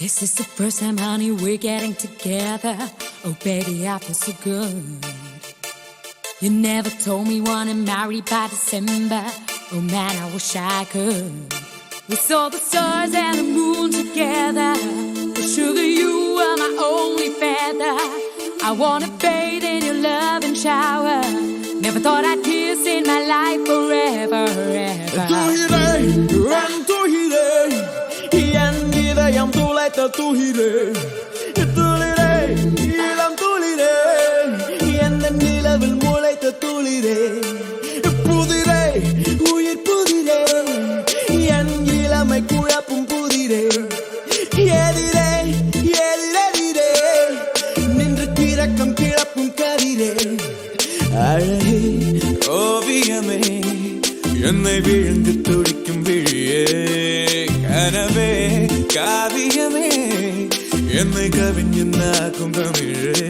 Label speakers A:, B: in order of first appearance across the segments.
A: This is the first time, honey, we're getting together. Oh, baby, I feel so good. You never told me you wanna marry by December. Oh, man, I wish I could. We saw the stars and the moon together. But sugar, you are my only feather. I wanna bathe in your love and shower. Never thought I'd kiss in my life forever, ever.
B: இதயம் துளைத்த துளிரே துளிரே இளம் துளிரே எந்த நிலவில் முளைத்த துளிரே புதிரே உயிர் புதிரே என் இளமை குழப்பும் புதிரே எதிரே எதிரெதிரே நின்று கிறக்கம் கிளப்பும் கதிரே அழகே ஓவியமே என்னை விழுந்து துடிக்கும் விழியே கனவே காவியமே என்னை கவிஞனாக்கும் தமிழே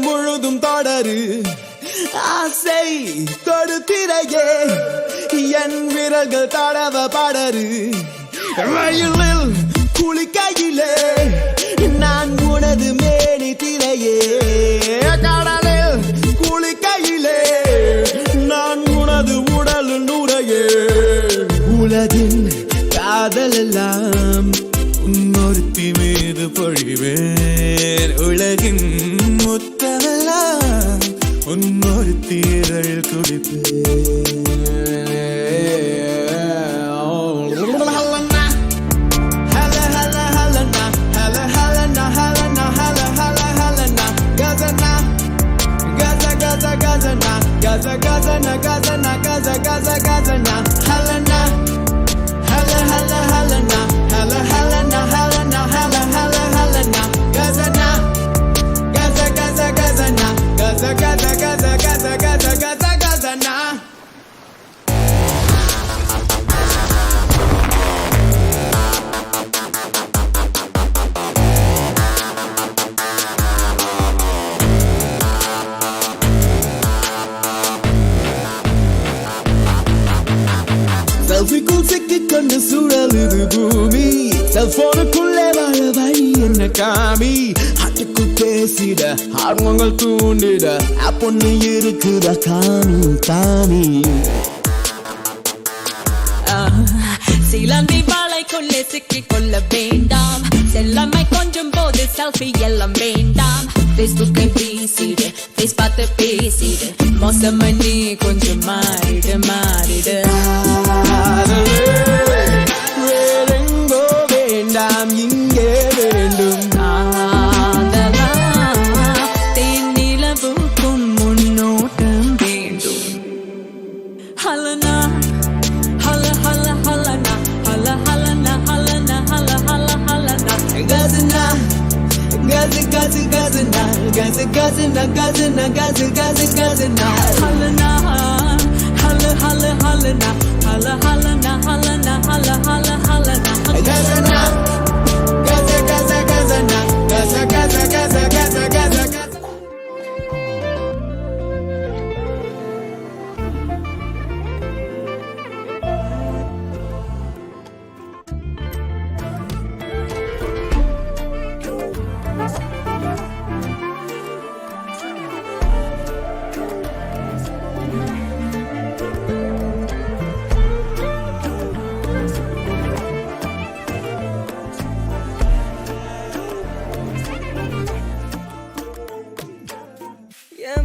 B: முழுதும் தொடரு ஆசை தொடுத்திரையே என் விரல்கள் தடவ படரு ரயிலில் குளிக்கையிலே நான் உனது மேனி திரையே கடலில் குளிக்கையிலே நான் உனது உடல் நுரையே உலகின் காதல் எல்லாம் உன்னொருத்தி மீது பொழிவேன் உலகின் முத்தமெல்லாம் உன்னொருத்தி இதழில் குடிப்பேன் Gaza, Gaza, na Gaza, na Gaza, Gaza, Gaza, na Helena, Hella, Hella, Helena, Hella, Helena, Helena, Hella, Hella, Helena, Gaza, na Gaza, Gaza, Gaza, na Gaza, Gaza, Gaza, Gaza, Gaza, Gaza, Gaza, na செல்ஃபிக்குள் சிக்கிக்கொண்டு சுழலுது பூமி செல்போனுக்குள்ளே வாழ வழி என்ன காமி ஹாட்டுக்குள் பேசிட ஆர்வங்கள் தூண்டிட பொண்ணு இருக்குதா காமி காமி
A: சிலந்தி வாழைக்குள்ளே சிக்கிக்கொள்ள வேண்டாம் செல்லம்மை கொஞ்சம் போது செல்ஃபி எல்லாம் வேண்டாம் ஃபேஸ்புக்கை பேசிடு ஃபேஸ் பார்த்து பேசிடு மோசம் பண்ணி கொஞ்சம் மாறிடு மாறிடு
B: வேறெங்கோ வேண்டாம் இங்கே வேண்டும்
A: தேனிலவுக்கும் முன்னோட்டம் வேண்டும் ஹலனா ஹல ஹல ஹலனா ஹல ஹலனா ஹலனா ஹல ஹல ஹலனா
B: கசனா கச கச கசனா கச கசனா கசனா கச கச கசனா
A: ஹலனா ஹல ஹல ஹலனா ஹல ஹலனா ஹலனா ஹல ஹல ஹலனா
B: கசனா கச கச கசனா கச கச கச கச கச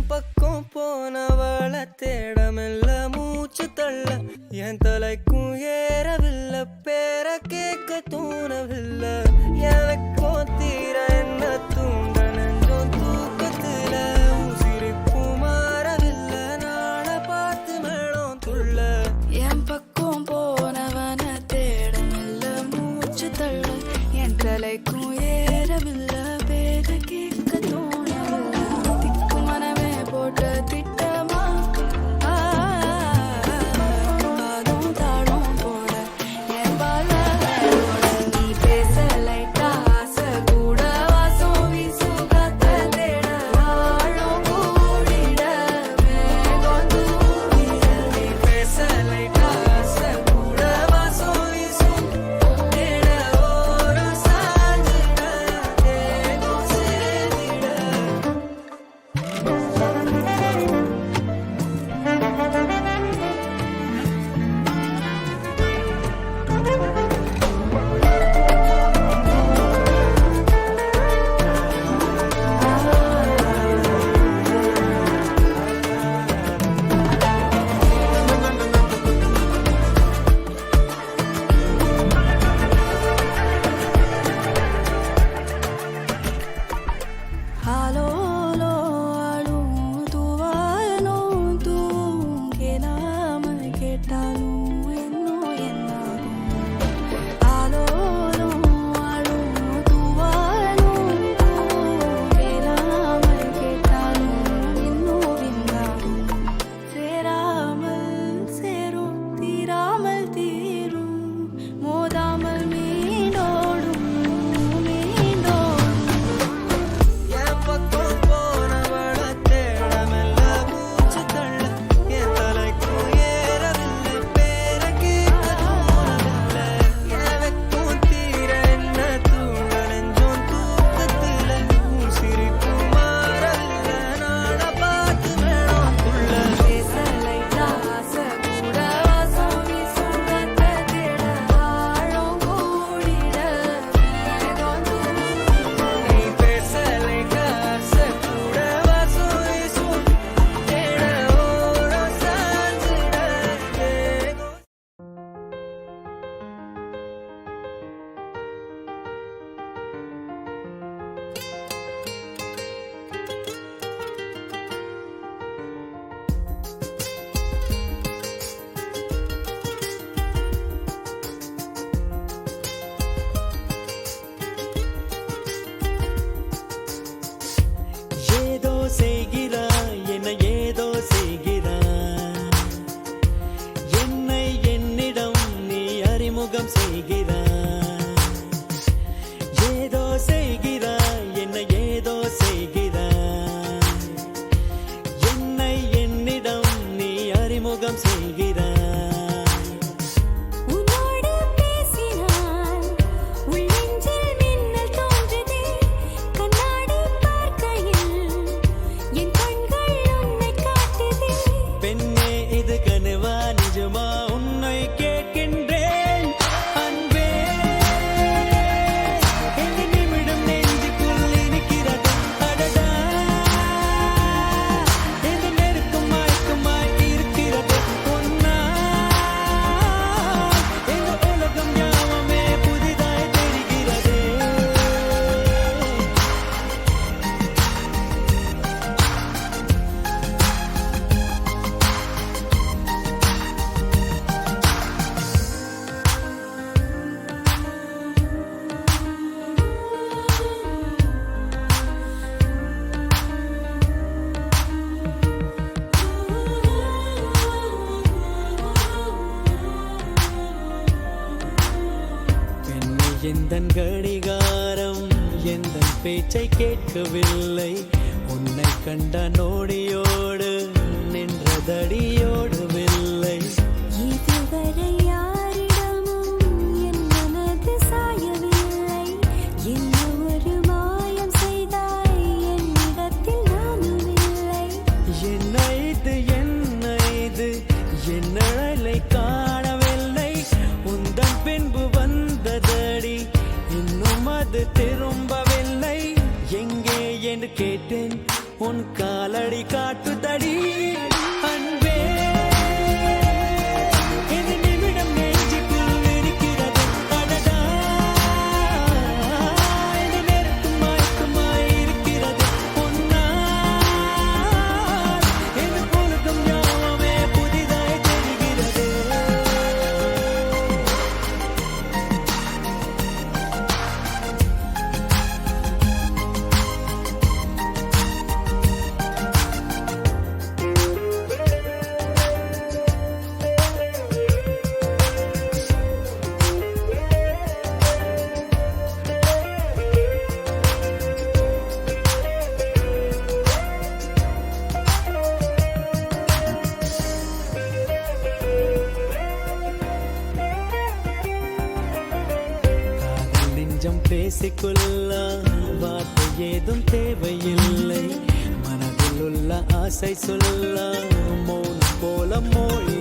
C: பக்கம் போனவள தேடமெல்ல மூச்சு தள்ள என் தலைக்கும் ஏறவில்லை பேர கேட்க தூணவில்லை எனக்கோ தீர என்ன தூண்ட நெஞ்சம் தூக்கத்துல உசிரிப்பு மாறவில்லை நாளை பார்த்து மேளம் துள்ள
D: என் பக்கம் போனவன
B: எந்தன் கடிகாரம் எந்தன் பேச்சை கேட்கவில்லை உன்னை கண்ட நோடியோடு நின்றதடியோடவில்லை
A: இதுவரை யாரிடமும் என் மனது சாயவில்லை என்ன ஒரு மாயம் செய்தாய் என்னிடத்தில் நானும் இல்லை
B: என்ன இது என் நிழலை காணவில்லை உந்தன் பின்பு வந்ததடி இன்னும் அது திரும்பவில்லை எங்கே என்று கேட்டேன் உன் காலடி காட்டுதடி அன்பே இந்த நிமிடம் நெஞ்சுக்குள் இருக்கிறது அடடா இந்த நேரத்தும் மயக்கமாய் இருக்கிறது உன்னால் இந்த பொழுதும் ஞாபகமே புதிதாய் தெரிகிறது காதல் நெஞ்சம் பேசிக்கொள்ள வார்த்தை ஏதும் தேவையில்லை மனதில் உள்ள ஆசை சொல்ல மௌனம் போல மொழி